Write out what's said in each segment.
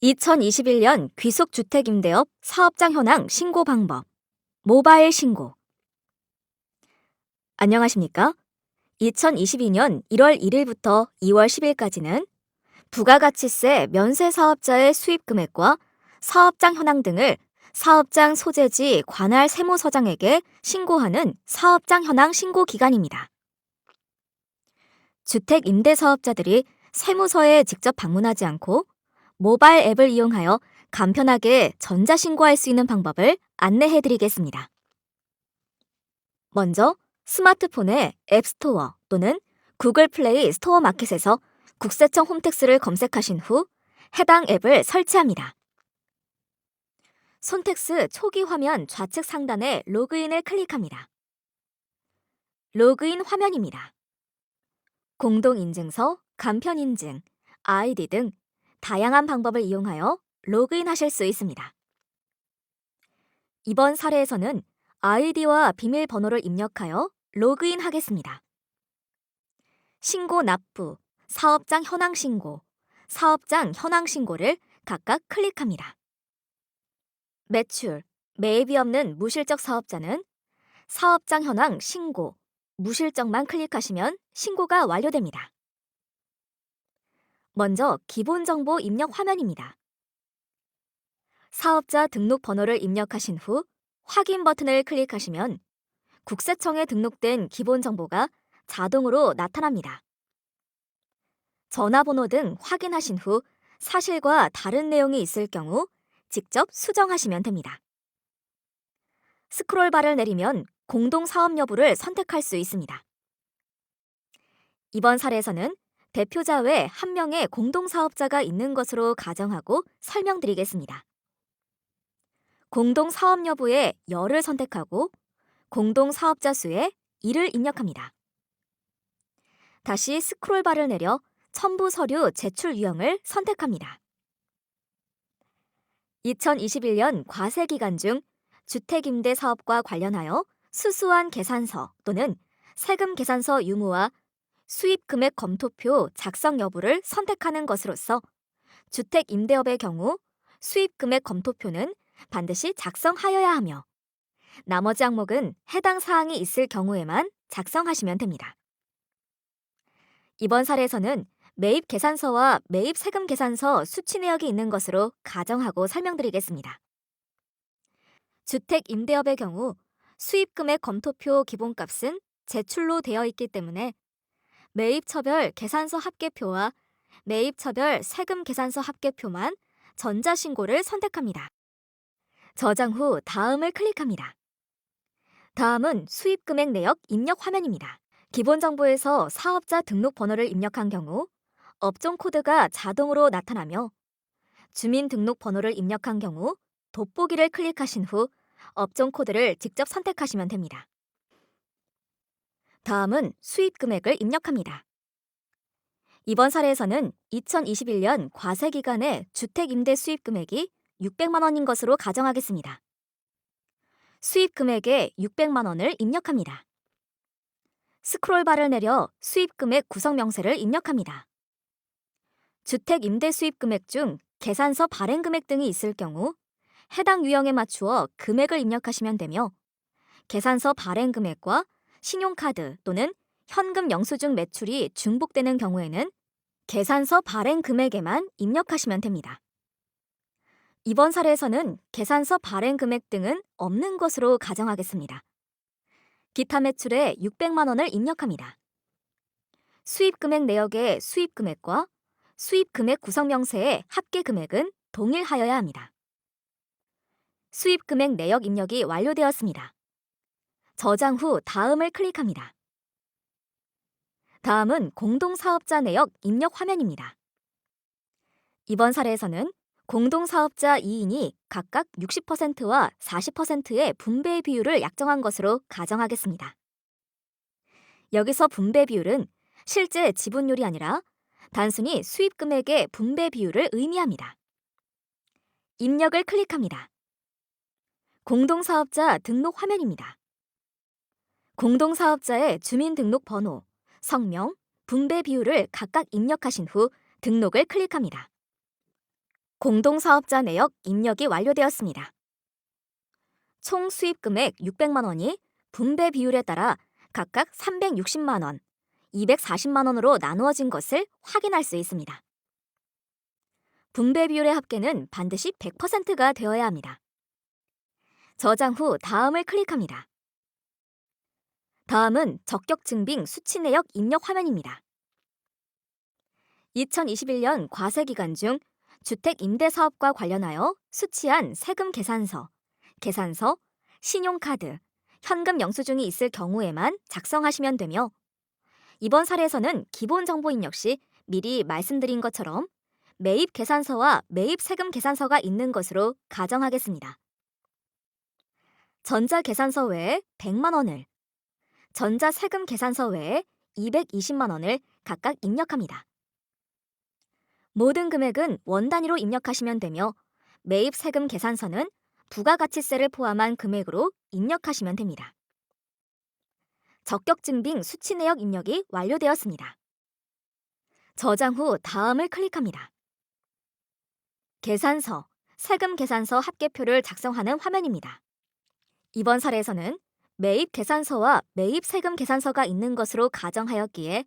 2021년 귀속주택임대업 사업장 현황 신고 방법. 모바일 신고. 안녕하십니까? 2022년 1월 1일부터 2월 10일까지는 부가가치세 면세 사업자의 수입 금액과 사업장 현황 등을 사업장 소재지 관할 세무서장에게 신고하는 사업장 현황 신고 기간입니다. 주택 임대 사업자들이 세무서에 직접 방문하지 않고 모바일 앱을 이용하여 간편하게 전자신고할 수 있는 방법을 안내해 드리겠습니다. 먼저 스마트폰의 앱스토어 또는 구글 플레이 스토어 마켓에서 국세청 홈택스를 검색하신 후 해당 앱을 설치합니다. 손택스 초기 화면 좌측 상단에 로그인을 클릭합니다. 로그인 화면입니다. 공동인증서, 간편인증, 아이디 등 다양한 방법을 이용하여 로그인하실 수 있습니다. 이번 사례에서는 아이디와 비밀번호를 입력하여 로그인하겠습니다. 신고 납부, 사업장 현황 신고, 사업장 현황 신고를 각각 클릭합니다. 매출, 매입이 없는 무실적 사업자는 사업장 현황 신고, 무실적만 클릭하시면 신고가 완료됩니다. 먼저 기본정보 입력 화면입니다. 사업자 등록 번호를 입력하신 후 확인 버튼을 클릭하시면 국세청에 등록된 기본정보가 자동으로 나타납니다. 전화번호 등 확인하신 후 사실과 다른 내용이 있을 경우 직접 수정하시면 됩니다. 스크롤바를 내리면 공동사업 여부를 선택할 수 있습니다. 이번 사례에서는 대표자 외 한 명의 공동사업자가 있는 것으로 가정하고 설명드리겠습니다. 공동사업 여부에 열을 선택하고 공동사업자 수에 1을 입력합니다. 다시 스크롤바를 내려 첨부 서류 제출 유형을 선택합니다. 2021년 과세 기간 중 주택임대 사업과 관련하여 수수한 계산서 또는 세금 계산서 유무와 수입금액 검토표 작성 여부를 선택하는 것으로서 주택임대업의 경우 수입금액 검토표는 반드시 작성하여야 하며 나머지 항목은 해당 사항이 있을 경우에만 작성하시면 됩니다. 이번 사례에서는 매입 계산서와 매입 세금 계산서 수치 내역이 있는 것으로 가정하고 설명드리겠습니다. 주택 임대업의 경우 수입금액 검토표 기본값은 제출로 되어 있기 때문에 매입처별 계산서 합계표와 매입처별 세금 계산서 합계표만 전자신고를 선택합니다. 저장 후 다음을 클릭합니다. 다음은 수입금액 내역 입력 화면입니다. 기본 정보에서 사업자 등록 번호를 입력한 경우 업종 코드가 자동으로 나타나며 주민등록번호를 입력한 경우 돋보기를 클릭하신 후 업종 코드를 직접 선택하시면 됩니다. 다음은 수입 금액을 입력합니다. 이번 사례에서는 2021년 과세 기간의 주택 임대 수입 금액이 600만 원인 것으로 가정하겠습니다. 수입 금액에 600만 원을 입력합니다. 스크롤바를 내려 수입 금액 구성 명세를 입력합니다. 주택 임대 수입 금액 중 계산서 발행 금액 등이 있을 경우 해당 유형에 맞추어 금액을 입력하시면 되며 계산서 발행 금액과 신용카드 또는 현금 영수증 매출이 중복되는 경우에는 계산서 발행 금액에만 입력하시면 됩니다. 이번 사례에서는 계산서 발행 금액 등은 없는 것으로 가정하겠습니다. 기타 매출에 600만 원을 입력합니다. 수입 금액 내역의 수입 금액과 수입 금액 구성 명세의 합계 금액은 동일하여야 합니다. 수입 금액 내역 입력이 완료되었습니다. 저장 후 다음을 클릭합니다. 다음은 공동사업자 내역 입력 화면입니다. 이번 사례에서는 공동사업자 2인이 각각 60%와 40%의 분배 비율을 약정한 것으로 가정하겠습니다. 여기서 분배 비율은 실제 지분율이 아니라 단순히 수입 금액의 분배 비율을 의미합니다. 입력을 클릭합니다. 공동사업자 등록 화면입니다. 공동사업자의 주민등록번호, 성명, 분배 비율을 각각 입력하신 후 등록을 클릭합니다. 공동사업자 내역 입력이 완료되었습니다. 총 수입 금액 600만 원이 분배 비율에 따라 각각 360만 원, 240만 원으로 나누어진 것을 확인할 수 있습니다. 분배 비율의 합계는 반드시 100%가 되어야 합니다. 저장 후 다음을 클릭합니다. 다음은 적격 증빙 수치 내역 입력 화면입니다. 2021년 과세 기간 중 주택 임대 사업과 관련하여 수취한 세금 계산서, 신용카드, 현금 영수증이 있을 경우에만 작성하시면 되며, 이번 사례에서는 기본 정보 입력 시 미리 말씀드린 것처럼 매입 계산서와 매입 세금 계산서가 있는 것으로 가정하겠습니다. 전자 계산서 외에 100만 원을, 전자 세금 계산서 외에 220만 원을 각각 입력합니다. 모든 금액은 원 단위로 입력하시면 되며, 매입 세금 계산서는 부가가치세를 포함한 금액으로 입력하시면 됩니다. 적격 증빙 수치 내역 입력이 완료되었습니다. 저장 후 다음을 클릭합니다. 계산서, 세금 계산서 합계표를 작성하는 화면입니다. 이번 사례에서는 매입 계산서와 매입 세금 계산서가 있는 것으로 가정하였기에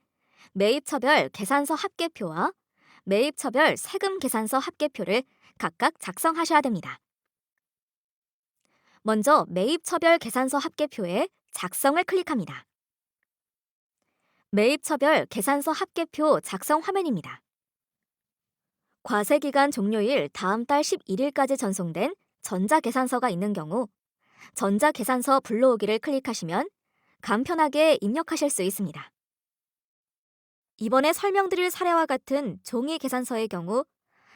매입처별 계산서 합계표와 매입처별 세금 계산서 합계표를 각각 작성하셔야 됩니다. 먼저 매입처별 계산서 합계표에 작성을 클릭합니다. 매입처별 계산서 합계표 작성 화면입니다. 과세기간 종료일 다음 달 11일까지 전송된 전자계산서가 있는 경우 전자계산서 불러오기를 클릭하시면 간편하게 입력하실 수 있습니다. 이번에 설명드릴 사례와 같은 종이 계산서의 경우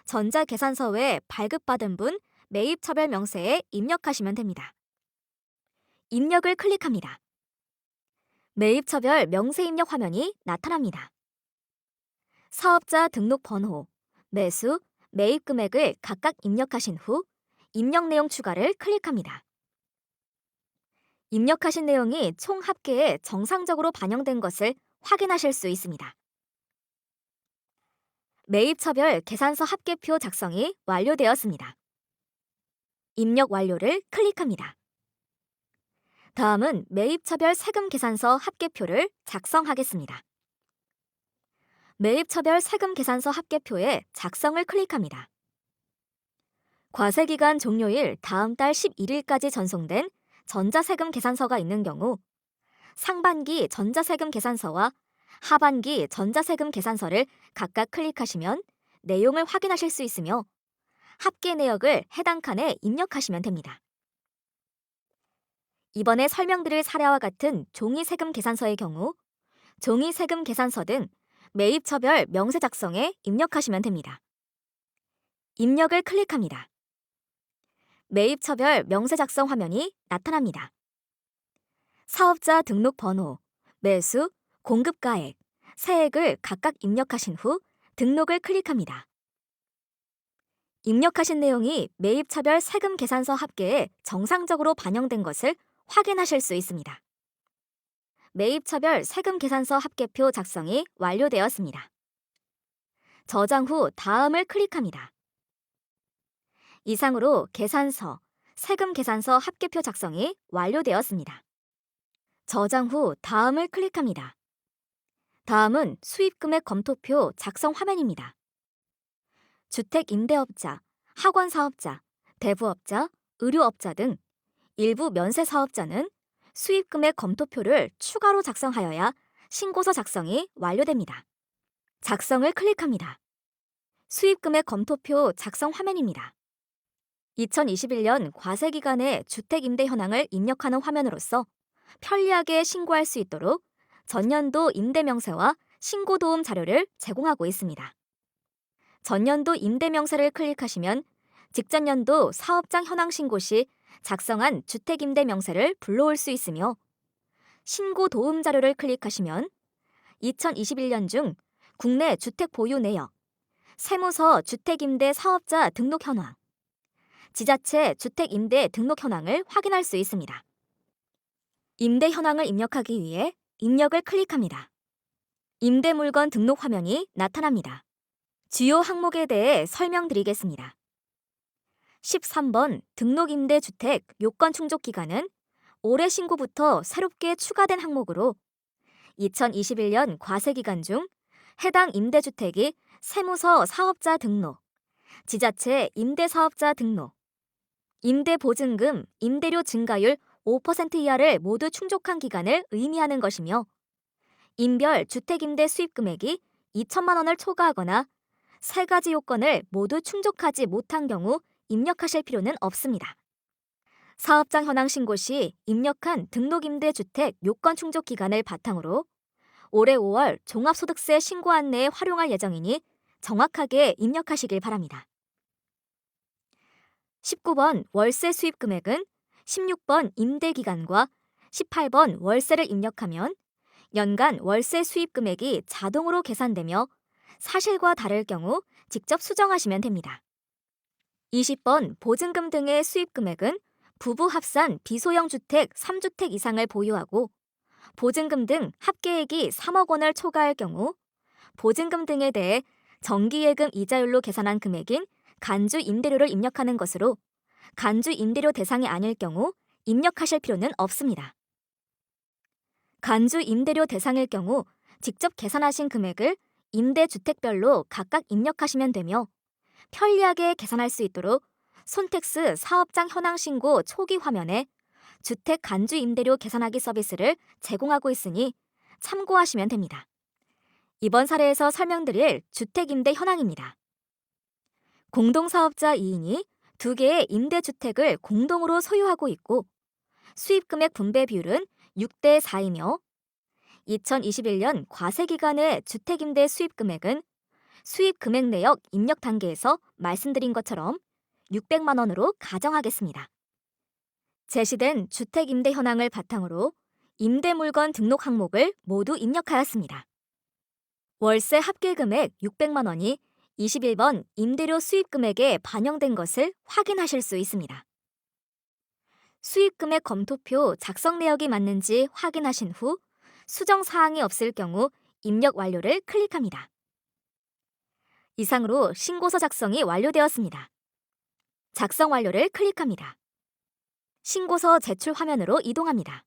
전자계산서 외 발급받은 분 매입처별 명세에 입력하시면 됩니다. 입력을 클릭합니다. 매입처별 명세 입력 화면이 나타납니다. 사업자 등록 번호, 매수, 매입 금액을 각각 입력하신 후 입력 내용 추가를 클릭합니다. 입력하신 내용이 총 합계에 정상적으로 반영된 것을 확인하실 수 있습니다. 매입처별 계산서 합계표 작성이 완료되었습니다. 입력 완료를 클릭합니다. 다음은 매입처별 세금 계산서 합계표를 작성하겠습니다. 매입처별 세금 계산서 합계표에 작성을 클릭합니다. 과세기간 종료일 다음 달 11일까지 전송된 전자세금 계산서가 있는 경우 상반기 전자세금 계산서와 하반기 전자세금 계산서를 각각 클릭하시면 내용을 확인하실 수 있으며 합계 내역을 해당 칸에 입력하시면 됩니다. 이번에 설명드릴 사례와 같은 종이세금 계산서의 경우 종이세금 계산서 등 매입처별 명세 작성에 입력하시면 됩니다. 입력을 클릭합니다. 매입처별 명세 작성 화면이 나타납니다. 사업자 등록 번호, 매수, 공급가액, 세액을 각각 입력하신 후 등록을 클릭합니다. 입력하신 내용이 매입처별 세금 계산서 합계에 정상적으로 반영된 것을 확인하실 수 있습니다. 매입처별 세금 계산서 합계표 작성이 완료되었습니다. 저장 후 다음을 클릭합니다. 이상으로 계산서, 세금 계산서 합계표 작성이 완료되었습니다. 저장 후 다음을 클릭합니다. 다음은 수입금액 검토표 작성 화면입니다. 주택임대업자, 학원사업자, 대부업자, 의료업자 등 일부 면세사업자는 수입금액 검토표를 추가로 작성하여야 신고서 작성이 완료됩니다. 작성을 클릭합니다. 수입금액 검토표 작성 화면입니다. 2021년 과세기간의 주택임대 현황을 입력하는 화면으로서 편리하게 신고할 수 있도록 전년도 임대명세와 신고도움 자료를 제공하고 있습니다. 전년도 임대명세를 클릭하시면 직전년도 사업장 현황 신고 시 작성한 주택임대명세를 불러올 수 있으며 신고도움 자료를 클릭하시면 2021년 중 국내 주택 보유 내역, 세무서 주택임대 사업자 등록 현황, 지자체 주택임대 등록 현황을 확인할 수 있습니다. 임대 현황을 입력하기 위해 입력을 클릭합니다. 임대 물건 등록 화면이 나타납니다. 주요 항목에 대해 설명드리겠습니다. 13번 등록임대주택 요건 충족 기간은 올해 신고부터 새롭게 추가된 항목으로 2021년 과세 기간 중 해당 임대주택이 세무서 사업자 등록, 지자체 임대사업자 등록, 임대보증금, 임대료 증가율 5% 이하를 모두 충족한 기간을 의미하는 것이며 인별 주택임대 수입금액이 2천만 원을 초과하거나 세 가지 요건을 모두 충족하지 못한 경우 입력하실 필요는 없습니다. 사업장 현황 신고 시 입력한 등록임대주택 요건 충족 기간을 바탕으로 올해 5월 종합소득세 신고 안내에 활용할 예정이니 정확하게 입력하시길 바랍니다. 19번 월세 수입 금액은 16번 임대기간과 18번 월세를 입력하면 연간 월세 수입 금액이 자동으로 계산되며 사실과 다를 경우 직접 수정하시면 됩니다. 20번 보증금 등의 수입 금액은 부부 합산 비소형 주택 3주택 이상을 보유하고 보증금 등 합계액이 3억 원을 초과할 경우 보증금 등에 대해 정기예금 이자율로 계산한 금액인 간주 임대료를 입력하는 것으로 간주 임대료 대상이 아닐 경우 입력하실 필요는 없습니다. 간주 임대료 대상일 경우 직접 계산하신 금액을 임대주택별로 각각 입력하시면 되며 편리하게 계산할 수 있도록 손택스 사업장 현황 신고 초기 화면에 주택 간주 임대료 계산하기 서비스를 제공하고 있으니 참고하시면 됩니다. 이번 사례에서 설명드릴 주택 임대 현황입니다. 공동사업자 2인이 2개의 임대주택을 공동으로 소유하고 있고 수입금액 분배 비율은 6대 4이며 2021년 과세 기간의 주택임대 수입금액은 수입금액 내역 입력 단계에서 말씀드린 것처럼 600만 원으로 가정하겠습니다. 제시된 주택임대 현황을 바탕으로 임대물건 등록 항목을 모두 입력하였습니다. 월세 합계금액 600만 원이 21번 임대료 수입금액에 반영된 것을 확인하실 수 있습니다. 수입금액 검토표 작성 내역이 맞는지 확인하신 후 수정 사항이 없을 경우 입력 완료를 클릭합니다. 이상으로 신고서 작성이 완료되었습니다. 작성 완료를 클릭합니다. 신고서 제출 화면으로 이동합니다.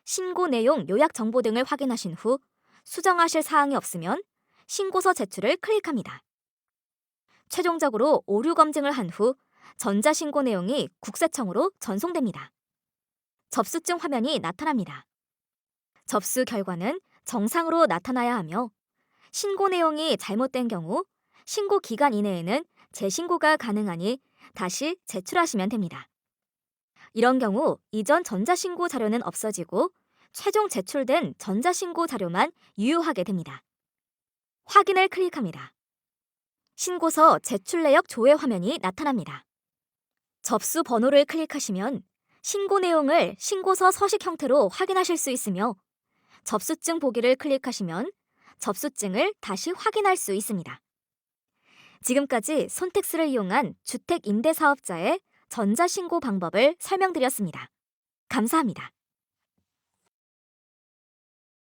신고 내용 요약 정보 등을 확인하신 후 수정하실 사항이 없으면 신고서 제출을 클릭합니다. 최종적으로 오류 검증을 한 후 전자신고 내용이 국세청으로 전송됩니다. 접수증 화면이 나타납니다. 접수 결과는 정상으로 나타나야 하며 신고 내용이 잘못된 경우 신고 기간 이내에는 재신고가 가능하니 다시 제출하시면 됩니다. 이런 경우 이전 전자신고 자료는 없어지고 최종 제출된 전자신고 자료만 유효하게 됩니다. 확인을 클릭합니다. 신고서 제출 내역 조회 화면이 나타납니다. 접수 번호를 클릭하시면 신고 내용을 신고서 서식 형태로 확인하실 수 있으며 접수증 보기를 클릭하시면 접수증을 다시 확인할 수 있습니다. 지금까지 손택스를 이용한 주택 임대 사업자의 전자신고 방법을 설명드렸습니다. 감사합니다.